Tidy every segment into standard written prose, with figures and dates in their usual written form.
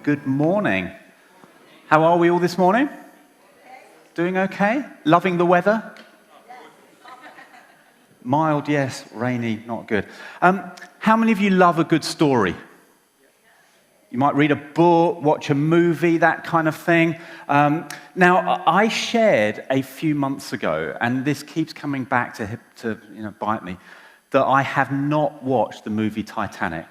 Good morning. How are we all this morning? Doing okay? Loving the weather? Mild, yes. Rainy, not good. How many of you love a good story? You might read a book, watch a movie, that kind of thing. Now, I shared a few months ago, and this keeps coming back to bite me, that I have not watched the movie Titanic.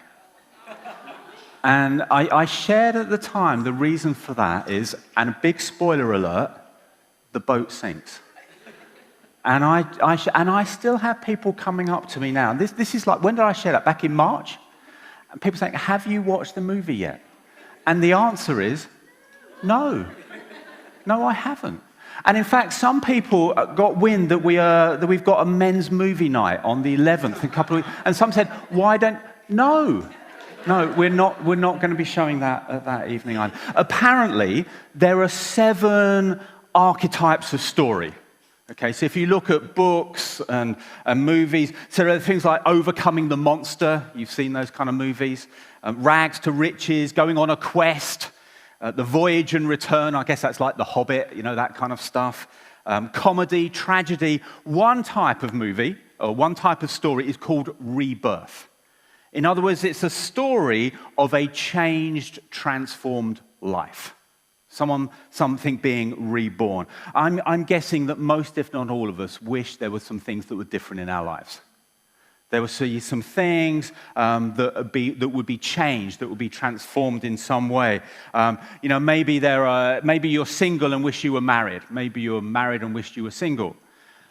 And I shared at the time the reason for that is, and a big spoiler alert, the boat sinks. And I still have people coming up to me now. This is like, when did I share that? Back in March? And people saying, have you watched the movie yet? And the answer is, no. No, I haven't. And in fact, some people got wind that we've got a men's movie night on the 11th in a couple of weeks. And some said, No, we're not going to be showing that evening either. Apparently, there are 7 archetypes of story. Okay, so if you look at books and movies, so there are things like Overcoming the Monster. You've seen those kind of movies. Rags to Riches, Going on a Quest, The Voyage and Return. I guess that's like The Hobbit, that kind of stuff. Comedy, tragedy. One type of movie, or one type of story is called rebirth. In other words, it's a story of a changed, transformed life. Something being reborn. I'm guessing that most, if not all of us, wish there were some things that were different in our lives. There were some things that would be changed, that would be transformed in some way. Maybe you're single and wish you were married. Maybe you're married and wish you were single.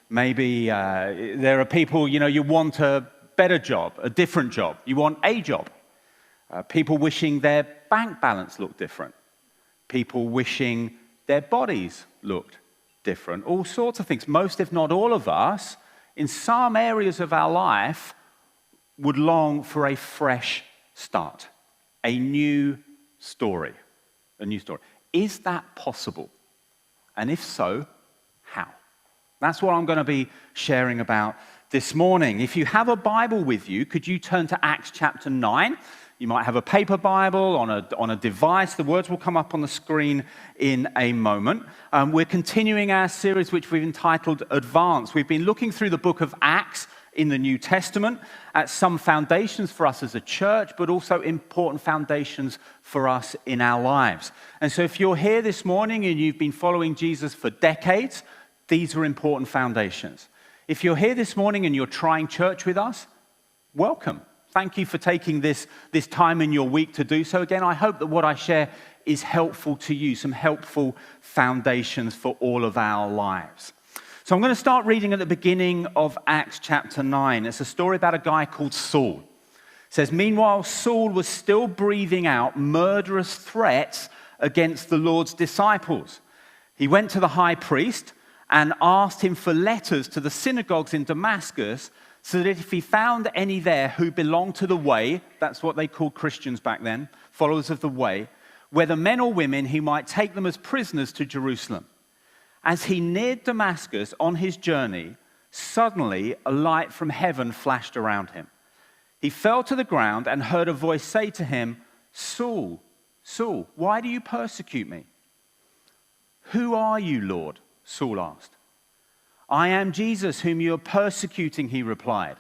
Maybe there are people, you want a better job, a different job. You want a job. People wishing their bank balance looked different. People wishing their bodies looked different. All sorts of things. Most, if not all of us, in some areas of our life, would long for a fresh start. A new story. A new story. Is that possible? And if so, how? That's what I'm going to be sharing about this morning. If you have a Bible with you, could you turn to Acts chapter 9? You might have a paper Bible on a device. The words will come up on the screen in a moment. We're continuing our series, which we've entitled Advance. We've been looking through the book of Acts in the New Testament at some foundations for us as a church, but also important foundations for us in our lives. And so if you're here this morning and you've been following Jesus for decades, these are important foundations. If you're here this morning and you're trying church with us, welcome. Thank you for taking this time in your week to do so. Again, I hope that what I share is helpful to you, some helpful foundations for all of our lives. So I'm going to start reading at the beginning of Acts chapter 9. It's a story about a guy called Saul. It says, meanwhile, Saul was still breathing out murderous threats against the Lord's disciples. He went to the high priest and asked him for letters to the synagogues in Damascus, so that if he found any there who belonged to the way, that's what they called Christians back then, followers of the way, whether men or women, he might take them as prisoners to Jerusalem. As he neared Damascus on his journey, suddenly a light from heaven flashed around him. He fell to the ground and heard a voice say to him, Saul, Saul, why do you persecute me? Who are you, Lord? Saul asked. I am Jesus whom you are persecuting, he replied.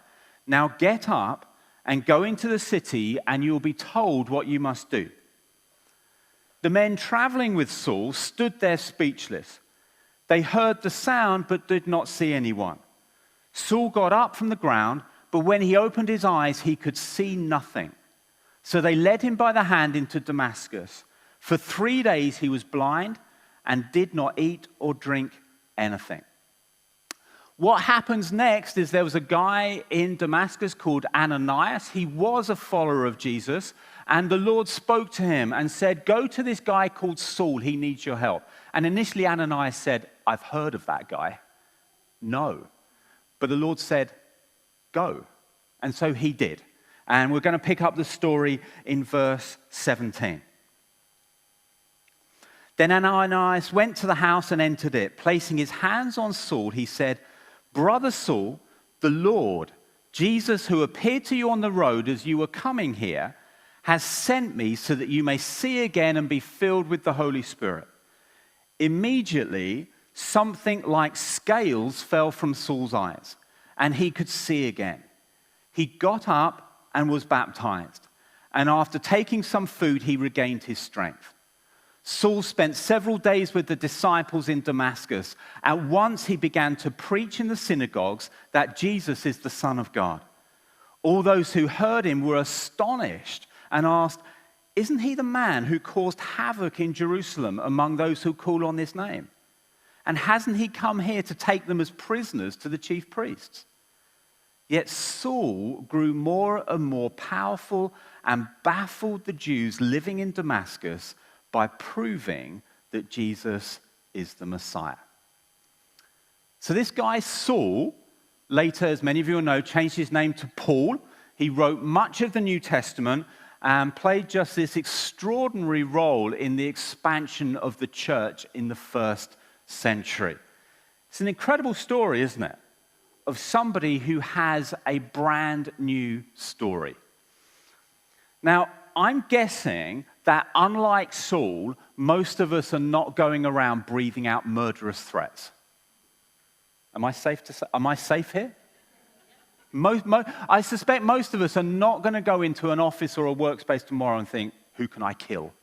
Now get up and go into the city and you will be told what you must do. The men traveling with Saul stood there speechless. They heard the sound but did not see anyone. Saul got up from the ground, but when he opened his eyes, he could see nothing. So they led him by the hand into Damascus. For 3 days he was blind and did not eat or drink anything. What happens next is there was a guy in Damascus called Ananias. He was a follower of Jesus, and the Lord spoke to him and said, go to this guy called Saul, he needs your help. And initially Ananias said, I've heard of that guy. No. But the Lord said, go. And so he did. And we're going to pick up the story in verse 17. Then Ananias went to the house and entered it. Placing his hands on Saul, he said, Brother Saul, the Lord, Jesus, who appeared to you on the road as you were coming here, has sent me so that you may see again and be filled with the Holy Spirit." Immediately, something like scales fell from Saul's eyes, and he could see again. He got up and was baptized, and after taking some food, he regained his strength. Saul spent several days with the disciples in Damascus. At once he began to preach in the synagogues that Jesus is the Son of God. All those who heard him were astonished and asked, "Isn't he the man who caused havoc in Jerusalem among those who call on this name? And hasn't he come here to take them as prisoners to the chief priests?" Yet Saul grew more and more powerful and baffled the Jews living in Damascus by proving that Jesus is the Messiah. So this guy Saul, later, as many of you will know, changed his name to Paul. He wrote much of the New Testament and played just this extraordinary role in the expansion of the church in the first century. It's an incredible story, isn't it? Of somebody who has a brand new story. Now, I'm guessing that unlike Saul, most of us are not going around breathing out murderous threats. Am I safe here? I suspect most of us are not going to go into an office or a workspace tomorrow and think, "Who can I kill?"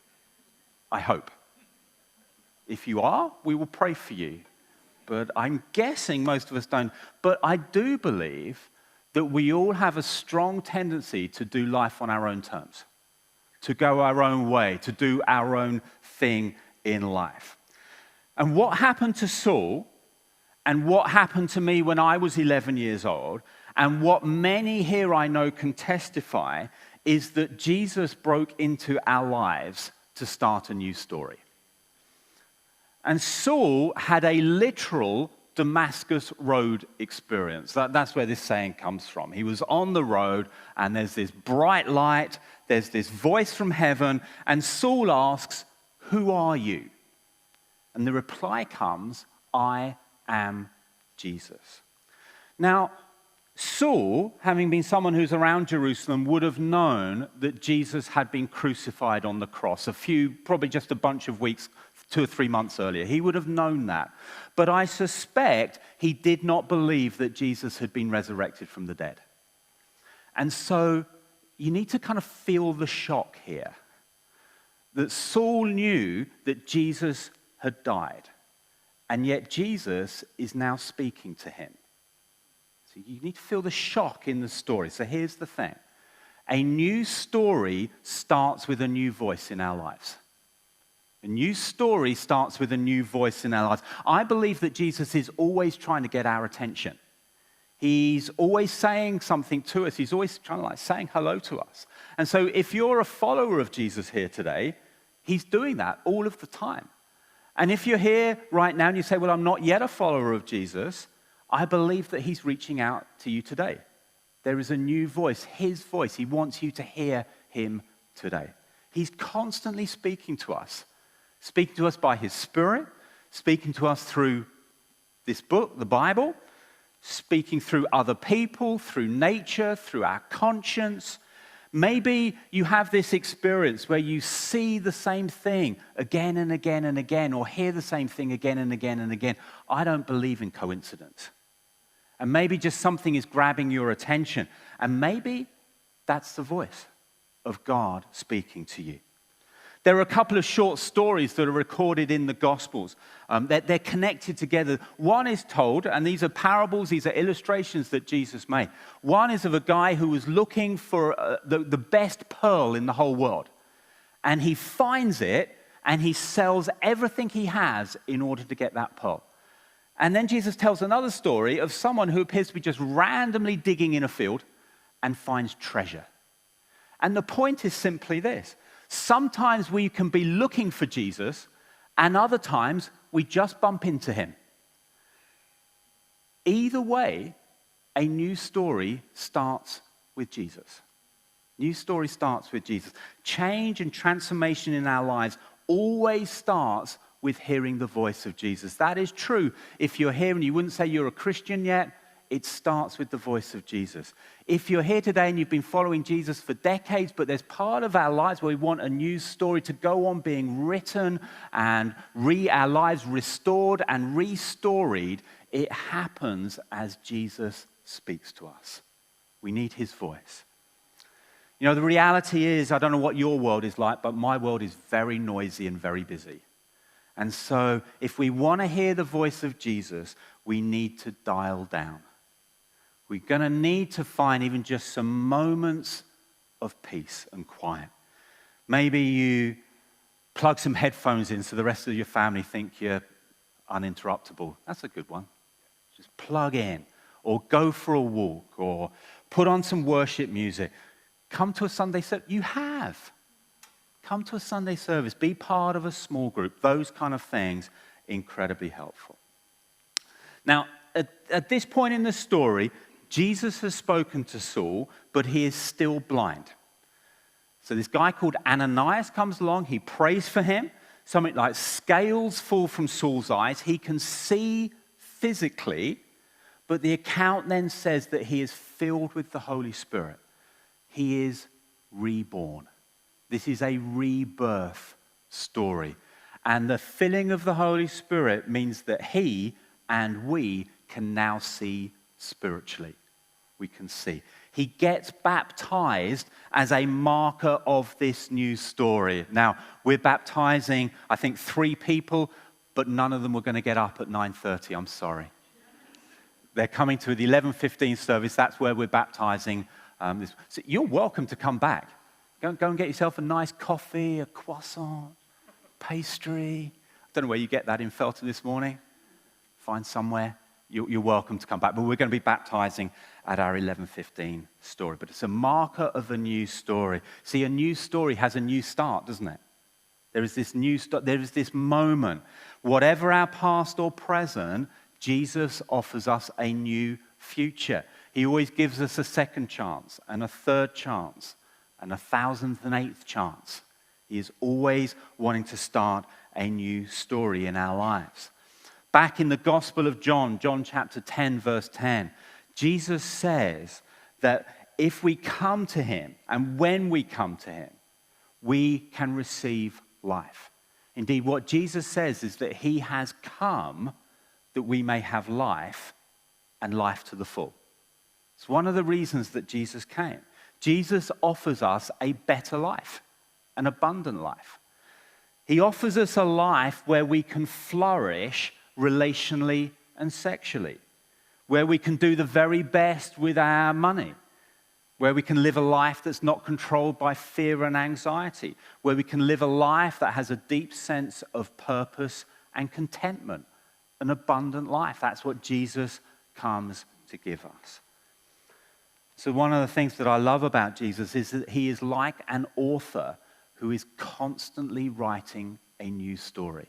I hope. If you are, we will pray for you. But I'm guessing most of us don't. But I do believe that we all have a strong tendency to do life on our own terms, to go our own way, to do our own thing in life. And what happened to Saul, and what happened to me when I was 11 years old, and what many here I know can testify, is that Jesus broke into our lives to start a new story. And Saul had a literal Damascus Road experience. That's where this saying comes from. He was on the road, and there's this bright light, there's this voice from heaven, and Saul asks, "Who are you?" And the reply comes, "I am Jesus." Now, Saul, having been someone who's around Jerusalem, would have known that Jesus had been crucified on the cross probably just a bunch of weeks, 2 or 3 months earlier. He would have known that. But I suspect he did not believe that Jesus had been resurrected from the dead. And so you need to kind of feel the shock here. That Saul knew that Jesus had died, and yet Jesus is now speaking to him. So you need to feel the shock in the story. So here's the thing. A new story starts with a new voice in our lives. A new story starts with a new voice in our lives. I believe that Jesus is always trying to get our attention. He's always saying something to us. He's always trying to saying hello to us. And so if you're a follower of Jesus here today, he's doing that all of the time. And if you're here right now and you say, "Well, I'm not yet a follower of Jesus," I believe that he's reaching out to you today. There is a new voice, his voice. He wants you to hear him today. He's constantly speaking to us by his Spirit, speaking to us through this book, the Bible, speaking through other people, through nature, through our conscience. Maybe you have this experience where you see the same thing again and again and again, or hear the same thing again and again and again. I don't believe in coincidence. And maybe just something is grabbing your attention. And maybe that's the voice of God speaking to you. There are a couple of short stories that are recorded in the Gospels. They're connected together. One is told, and these are parables, these are illustrations that Jesus made. One is of a guy who was looking for the best pearl in the whole world. And he finds it, and he sells everything he has in order to get that pearl. And then Jesus tells another story of someone who appears to be just randomly digging in a field and finds treasure. And the point is simply this. Sometimes we can be looking for Jesus, and other times we just bump into him. Either way, a new story starts with Jesus. New story starts with Jesus. Change and transformation in our lives always starts with hearing the voice of Jesus. That is true if you're here and you wouldn't say you're a Christian yet. it starts with the voice of Jesus. If you're here today and you've been following Jesus for decades, but there's part of our lives where we want a new story to go on being written and our lives restored and restoried, it happens as Jesus speaks to us. We need his voice. You know, the reality is, I don't know what your world is like, but my world is very noisy and very busy. And so if we want to hear the voice of Jesus, we need to dial down. We're going to need to find even just some moments of peace and quiet. Maybe you plug some headphones in so the rest of your family think you're uninterruptible. That's a good one. Just plug in, or go for a walk, or put on some worship music. Come to a Sunday service. You have. Come to a Sunday service. Be part of a small group. Those kind of things, incredibly helpful. Now, at this point in the story, Jesus has spoken to Saul, but he is still blind. So this guy called Ananias comes along. He prays for him. Something like scales fall from Saul's eyes. He can see physically, but the account then says that he is filled with the Holy Spirit. He is reborn. This is a rebirth story. And the filling of the Holy Spirit means that he and we can now see spiritually. We can see. He gets baptized as a marker of this new story. Now, we're baptizing, I think, 3 people, but none of them were going to get up at 9:30. I'm sorry. They're coming to the 11:15 service. That's where we're baptizing. So you're welcome to come back. Go and get yourself a nice coffee, a croissant, pastry. I don't know where you get that in Felton this morning. Find somewhere. You're welcome to come back. But we're going to be baptizing at our 11:15 story. But it's a marker of a new story. See, a new story has a new start, doesn't it? There is this new start. There is this moment. Whatever our past or present, Jesus offers us a new future. He always gives us a second chance and a third chance and 1,008th chance. He is always wanting to start a new story in our lives. Back in the Gospel of John, John chapter 10, verse 10, Jesus says that if we come to him and when we come to him, we can receive life. Indeed, what Jesus says is that he has come that we may have life and life to the full. It's one of the reasons that Jesus came. Jesus offers us a better life, an abundant life. He offers us a life where we can flourish relationally and sexually, where we can do the very best with our money, where we can live a life that's not controlled by fear and anxiety, where we can live a life that has a deep sense of purpose and contentment, an abundant life. That's what Jesus comes to give us. So one of the things that I love about Jesus is that he is like an author who is constantly writing a new story.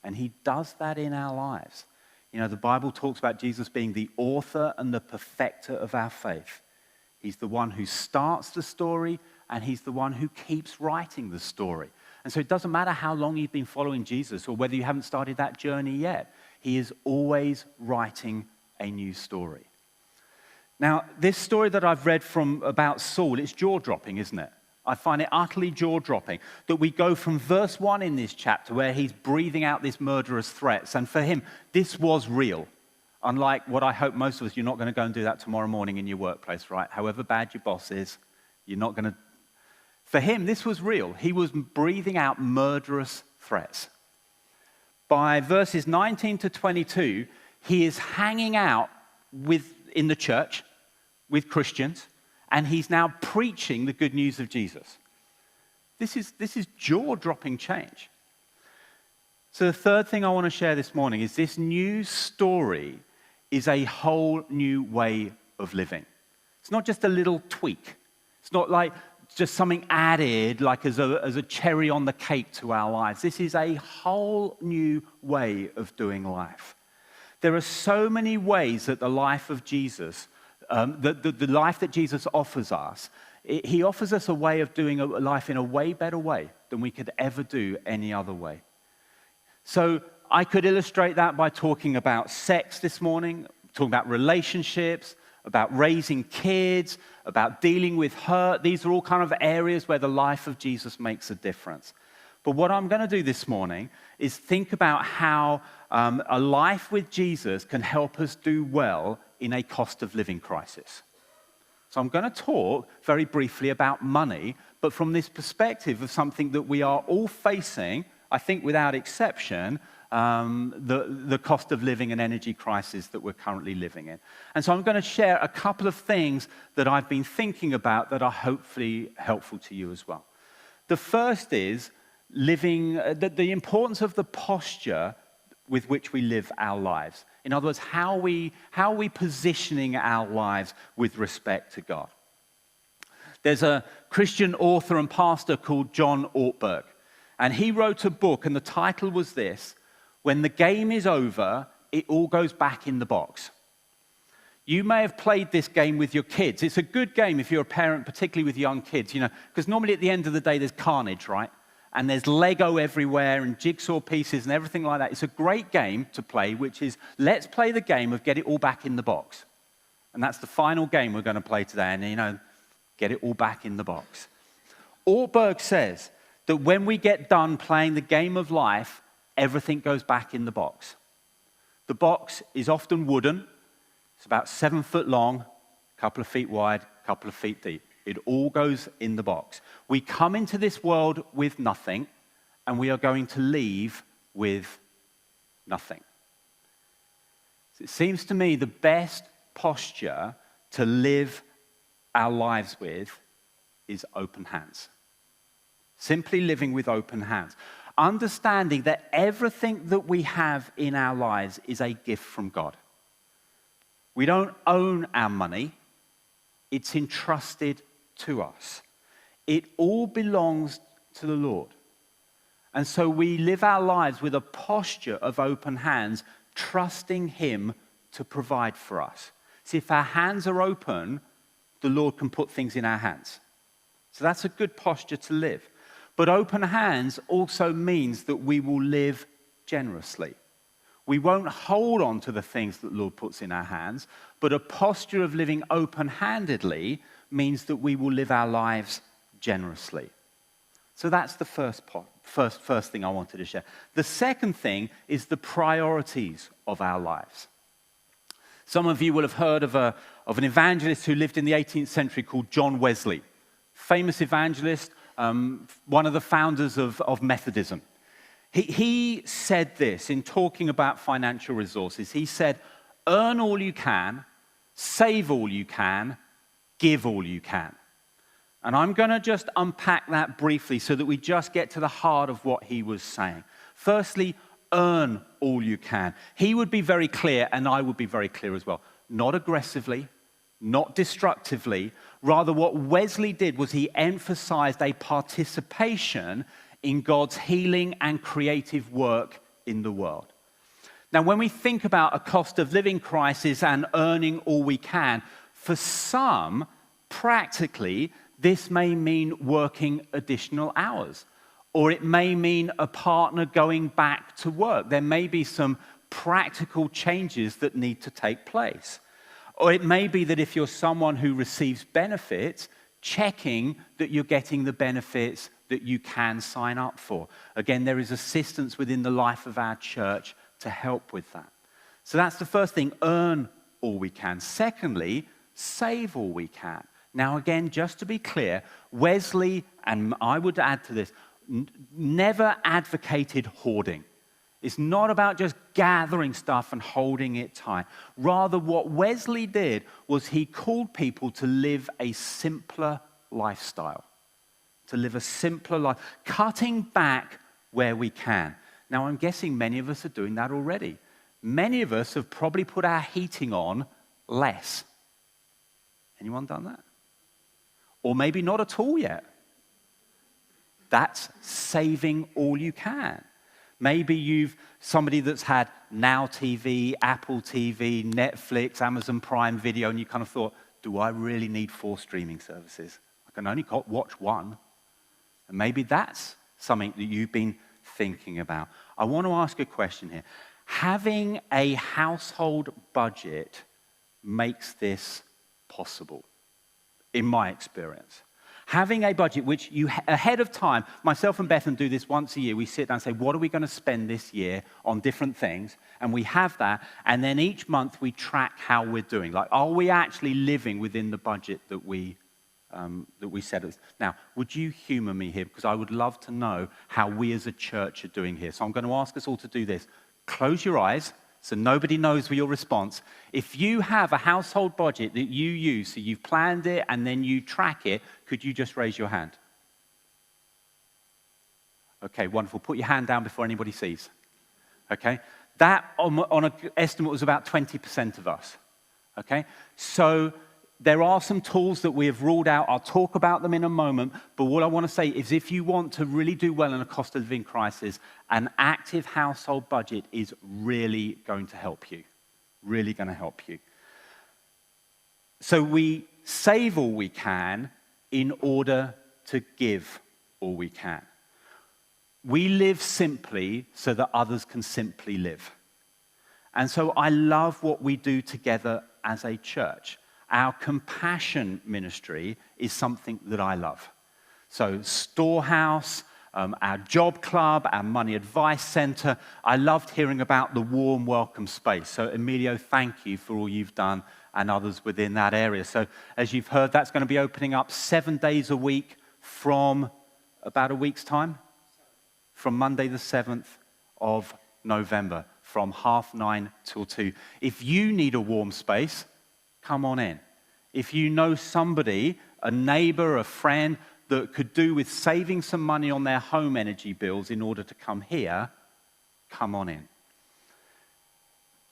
And he does that in our lives. You know, the Bible talks about Jesus being the author and the perfecter of our faith. He's the one who starts the story, and he's the one who keeps writing the story. And so it doesn't matter how long you've been following Jesus or whether you haven't started that journey yet. He is always writing a new story. Now, this story that I've read from about Saul, it's jaw-dropping, isn't it? I find it utterly jaw-dropping that we go from verse 1 in this chapter where he's breathing out these murderous threats. And for him, this was real. Unlike what I hope most of us, you're not going to go and do that tomorrow morning in your workplace, right? However bad your boss is, you're not going to. For him, this was real. He was breathing out murderous threats. By verses 19 to 22, he is hanging out in the church with Christians, and he's now preaching the good news of Jesus. This is jaw-dropping change. So the third thing I want to share this morning is this new story is a whole new way of living. It's not just a little tweak. It's not like just something added like as a cherry on the cake to our lives. This is a whole new way of doing life. There are so many ways that the life of Jesus, the life that Jesus offers us, he offers us a way of doing life in a way better way than we could ever do any other way. So I could illustrate that by talking about sex this morning, talking about relationships, about raising kids, about dealing with hurt. These are all kind of areas where the life of Jesus makes a difference. But what I'm going to do this morning is think about how a life with Jesus can help us do well in a cost of living crisis. So I'm going to talk very briefly about money, but from this perspective of something that we are all facing, I think without exception, the cost of living and energy crisis that we're currently living in. And so I'm going to share a couple of things that I've been thinking about that are hopefully helpful to you as well. The first is the importance of the posture with which we live our lives. In other words, how are we positioning our lives with respect to God? There's a Christian author and pastor called John Ortberg, and he wrote a book, and the title was this: When the Game is Over, It All Goes Back in the Box. You may have played this game with your kids. It's a good game if you're a parent, particularly with young kids, because normally at the end of the day there's carnage, right? And there's Lego everywhere and jigsaw pieces and everything like that. It's a great game to play, which is, let's play the game of get it all back in the box. And that's the final game we're going to play today, and get it all back in the box. Ortberg says that when we get done playing the game of life, everything goes back in the box. The box is often wooden. It's about 7 foot long, a couple of feet wide, a couple of feet deep. It all goes in the box. We come into this world with nothing, and we are going to leave with nothing. So it seems to me the best posture to live our lives with is open hands. Simply living with open hands. Understanding that everything that we have in our lives is a gift from God. We don't own our money. It's entrusted to us. It all belongs to the Lord. And so we live our lives with a posture of open hands, trusting Him to provide for us. See, if our hands are open, the Lord can put things in our hands. So that's a good posture to live. But open hands also means that we will live generously. We won't hold on to the things that the Lord puts in our hands, but a posture of living open-handedly means that we will live our lives generously. So that's the first thing I wanted to share. The second thing is the priorities of our lives. Some of you will have heard of an evangelist who lived in the 18th century called John Wesley. Famous evangelist, one of the founders of Methodism. He said this in talking about financial resources. He said, earn all you can, save all you can, give all you can. And I'm going to just unpack that briefly so that we just get to the heart of what he was saying. Firstly, earn all you can. He would be very clear, and I would be very clear as well. Not aggressively, not destructively. Rather, what Wesley did was he emphasized a participation in God's healing and creative work in the world. Now, when we think about a cost of living crisis and earning all we can, for some, practically, this may mean working additional hours, or it may mean a partner going back to work. There may be some practical changes that need to take place. Or it may be that if you're someone who receives benefits, checking that you're getting the benefits that you can sign up for. Again, there is assistance within the life of our church to help with that. So that's the first thing, earn all we can. Secondly, save all we can. Now again, just to be clear, Wesley, and I would add to this, never advocated hoarding. It's not about just gathering stuff and holding it tight. Rather, what Wesley did was he called people to live a simpler lifestyle. To live a simpler life, cutting back where we can. Now, I'm guessing many of us are doing that already. Many of us have probably put our heating on less. Anyone done that? Or maybe not at all yet. That's saving all you can. Maybe you've somebody that's had Now TV, Apple TV, Netflix, Amazon Prime Video, and you kind of thought, do I really need 4 streaming services? I can only watch one. And maybe that's something that you've been thinking about. I want to ask a question here. Having a household budget makes this possible, in my experience. Having a budget which you, ahead of time, myself and Bethan do this once a year. We sit down and say, what are we going to spend this year on different things? And we have that. And then each month we track how we're doing. Like, are we actually living within the budget that we set? Now, would you humor me here? Because I would love to know how we as a church are doing here. So I'm going to ask us all to do this. Close your eyes so nobody knows your response. If you have a household budget that you use, so you've planned it and then you track it, could you just raise your hand? Okay, wonderful. Put your hand down before anybody sees. Okay? That, on an estimate, was about 20% of us. Okay? So there are some tools that we have ruled out. I'll talk about them in a moment. But what I want to say is if you want to really do well in a cost of living crisis, an active household budget is really going to help you. Really going to help you. So we save all we can in order to give all we can. We live simply so that others can simply live. And so I love what we do together as a church. Our compassion ministry is something that I love. So Storehouse, our job club, our money advice center. I loved hearing about the warm welcome space. So Emilio, thank you for all you've done and others within that area. So as you've heard, that's going to be opening up 7 days a week from about a week's time, from Monday the 7th of November, from 9:30 till 2. If you need a warm space, come on in. If you know somebody, a neighbor, a friend, that could do with saving some money on their home energy bills in order to come here, come on in.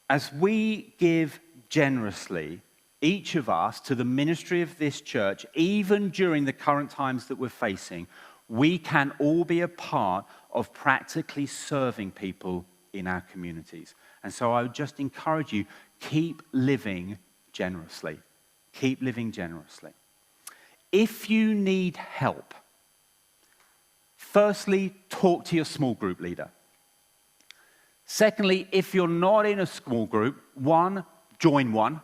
As we give generously, each of us, to the ministry of this church, even during the current times that we're facing, we can all be a part of practically serving people in our communities. And so I would just encourage you, keep living generously. Keep living generously. If you need help, firstly, talk to your small group leader. Secondly, if you're not in a small group, join one.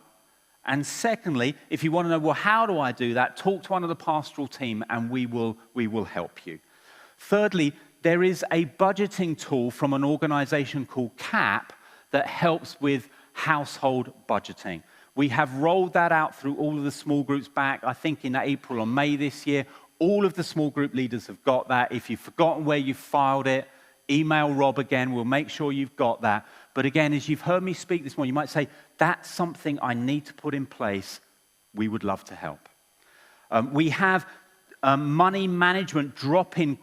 And secondly, if you want to know, well, how do I do that? Talk to one of the pastoral team and we will help you. Thirdly, there is a budgeting tool from an organization called CAP that helps with household budgeting. We have rolled that out through all of the small groups back, I think in April or May this year. All of the small group leaders have got that. If you've forgotten where you filed it, email Rob again. We'll make sure you've got that. But again, as you've heard me speak this morning, you might say, that's something I need to put in place. We would love to help. We have money management drop-in,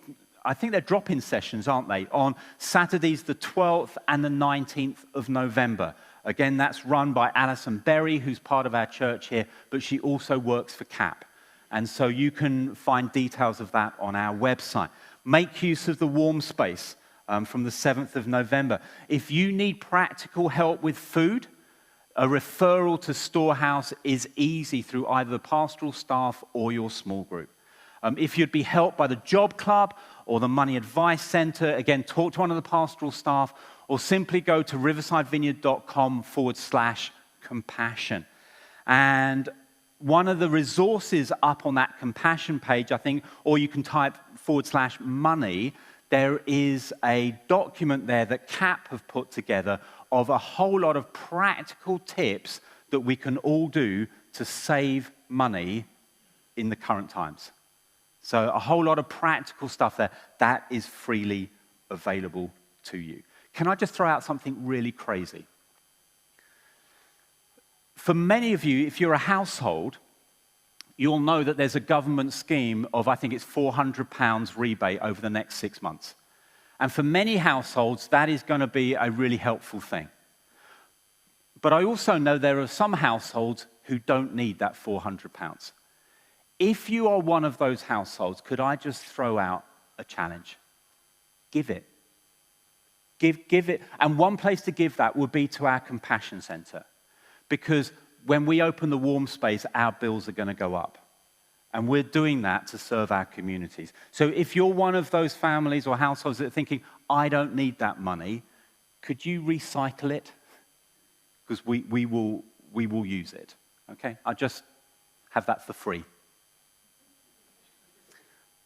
I think they're drop-in sessions, aren't they, on Saturdays the 12th and the 19th of November. Again, that's run by Alison Berry, who's part of our church here, but she also works for CAP. And so you can find details of that on our website. Make use of the warm space from the 7th of November. If you need practical help with food, a referral to Storehouse is easy through either the pastoral staff or your small group. If you'd be helped by the job club or the money advice center, again, talk to one of the pastoral staff or simply go to riversidevineyard.com/compassion. And one of the resources up on that compassion page, I think, or you can type /money, there is a document there that CAP have put together of a whole lot of practical tips that we can all do to save money in the current times. So a whole lot of practical stuff there that is freely available to you. Can I just throw out something really crazy? For many of you, if you're a household, you'll know that there's a government scheme of, I think it's £400 rebate over the next 6 months. And for many households, that is going to be a really helpful thing. But I also know there are some households who don't need that £400. If you are one of those households, could I just throw out a challenge? Give it. Give it. And one place to give that would be to our compassion center. Because when we open the warm space, our bills are going to go up. And we're doing that to serve our communities. So if you're one of those families or households that are thinking, I don't need that money, could you recycle it? Because we will we will use it. Okay? I just have that for free.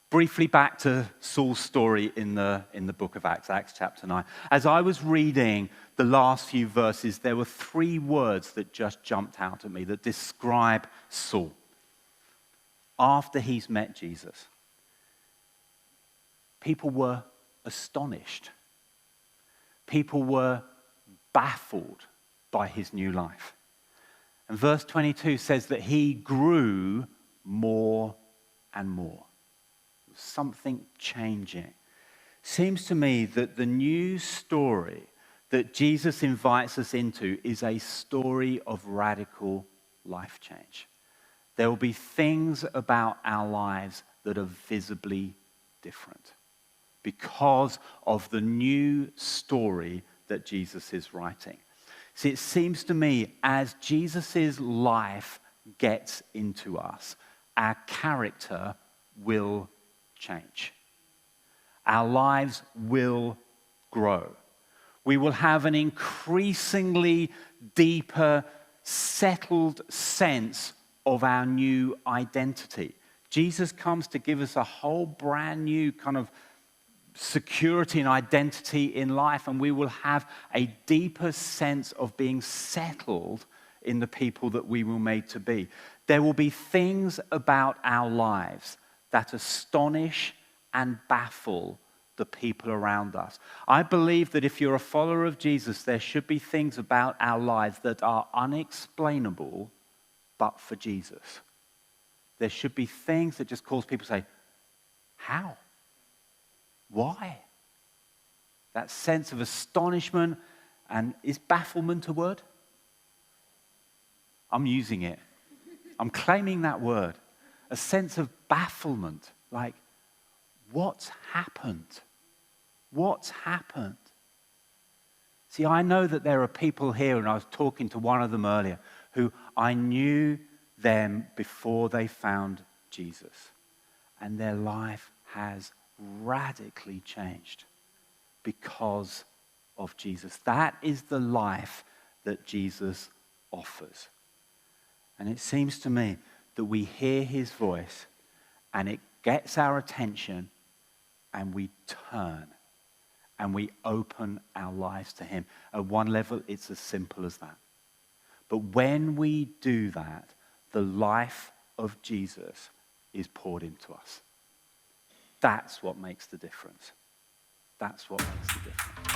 Briefly back to Saul's story in the book of Acts, Acts chapter 9. As I was reading the last few verses, there were 3 words that just jumped out at me that describe Saul after he's met Jesus. People were astonished. People were baffled by his new life. And verse 22 says that he grew more and more. Something changing. Seems to me that the new story that Jesus invites us into is a story of radical life change. There will be things about our lives that are visibly different because of the new story that Jesus is writing. See, it seems to me as Jesus' life gets into us, our character will change. Our lives will grow. We will have an increasingly deeper, settled sense of our new identity. Jesus comes to give us a whole brand new kind of security and identity in life, and we will have a deeper sense of being settled in the people that we were made to be. There will be things about our lives that astonish and baffle the people around us. I believe that if you're a follower of Jesus, there should be things about our lives that are unexplainable but for Jesus. There should be things that just cause people to say, how? Why? That sense of astonishment, and is bafflement a word? I'm using it. I'm claiming that word. A sense of bafflement, like, what's happened? What's happened? See, I know that there are people here, and I was talking to one of them earlier, who I knew them before they found Jesus. And their life has radically changed because of Jesus. That is the life that Jesus offers. And it seems to me that we hear his voice and it gets our attention and we turn and we open our lives to him. At one level, it's as simple as that. But when we do that, the life of Jesus is poured into us. That's what makes the difference. That's what makes the difference.